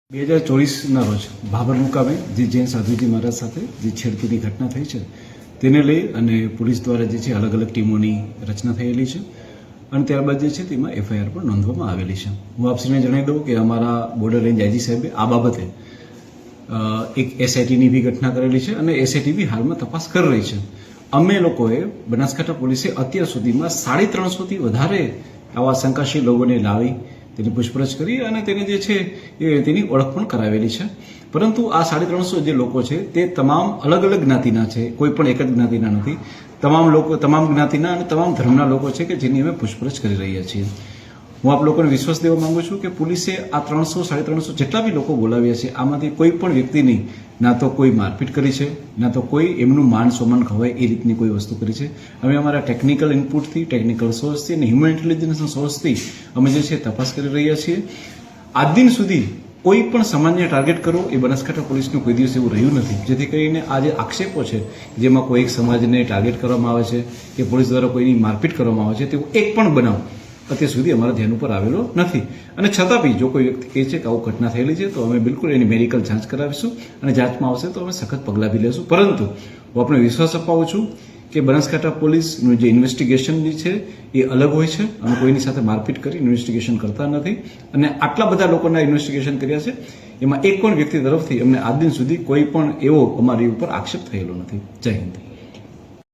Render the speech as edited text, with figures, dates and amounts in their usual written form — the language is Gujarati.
2024ના રોજ ભાભર મુકામે જે જૈન સાધુજી મહારાજ સાથે જે છેડતીની ઘટના થઈ છે તેને લઈ અને પોલીસ દ્વારા જે છે અલગ અલગ ટીમોની રચના થયેલી છે અને ત્યારબાદ જે છે તેમાં એફઆઈઆર પણ નોંધવામાં આવેલી છે. હું આપશ્રીને જણાવી દઉં કે અમારા બોર્ડર રેન્જ આઈજી સાહેબે આ બાબતે એક એસઆઈટીની બી ઘટના કરેલી છે અને એસઆઈટી બી હાલમાં તપાસ કરી રહી છે. અમે લોકોએ બનાસકાંઠા પોલીસે અત્યાર સુધીમાં 350થી વધારે આવા શંકાશીલ લોકોને લાવી તેની પૂછપરછ કરી અને તેને જે છે એ તેની ઓળખ પણ કરાવેલી છે. પરંતુ આ 350 જે લોકો છે તે તમામ અલગ અલગ જ્ઞાતિના છે, કોઈ પણ એક જ જ્ઞાતિના નથી. તમામ જ્ઞાતિના અને તમામ ધર્મના લોકો છે કે જેની અમે પૂછપરછ કરી રહ્યા છીએ. હું આપ લોકોને વિશ્વાસ દેવા માંગુ છું કે પોલીસે આ 300-350 જેટલા બી લોકો બોલાવ્યા છે આમાંથી કોઈ પણ વ્યક્તિની ના તો કોઈ મારપીટ કરી છે, ના તો કોઈ એમનું માન સન્માન ખવાય એ રીતની કોઈ વસ્તુ કરી છે. અમે અમારા ટેકનિકલ ઇનપુટથી, ટેકનિકલ સોર્સથી અને હ્યુમન ઇન્ટેલિજન્સના સોર્સથી અમે જે છે તપાસ કરી રહ્યા છીએ. આજ દિન સુધી કોઈ પણ સામાન્ય ટાર્ગેટ કરવો એ બનાસકાંઠા પોલીસનું કોઈ દિવસ એવું રહ્યું નથી. જેથી કરીને આ જે આક્ષેપો છે જેમાં કોઈ એક સમાજને ટાર્ગેટ કરવામાં આવે છે કે પોલીસ દ્વારા કોઈની મારપીટ કરવામાં આવે છે તેવો એક પણ બનાવ અત્યાર સુધી અમારા ધ્યાન ઉપર આવેલો નથી. અને છતાં બી જો કોઈ વ્યક્તિ કહે છે કે આવું ઘટના થયેલી છે તો અમે બિલકુલ એની મેડિકલ જાંચ કરાવીશું અને જાંચમાં આવશે તો અમે સખત પગલાં બી લેશું. પરંતુ હું આપણે વિશ્વાસ અપાવું છું કે બનાસકાંઠા પોલીસનું જે ઇન્વેસ્ટિગેશન છે એ અલગ હોય છે. અમે કોઈની સાથે મારપીટ કરી ઇન્વેસ્ટિગેશન કરતા નથી અને આટલા બધા લોકોના ઇન્વેસ્ટિગેશન કર્યા છે એમાં એક પણ વ્યક્તિ તરફથી અમને આજ દિન સુધી કોઈ પણ એવો અમારી ઉપર આક્ષેપ થયેલો નથી. જય હિન્દ.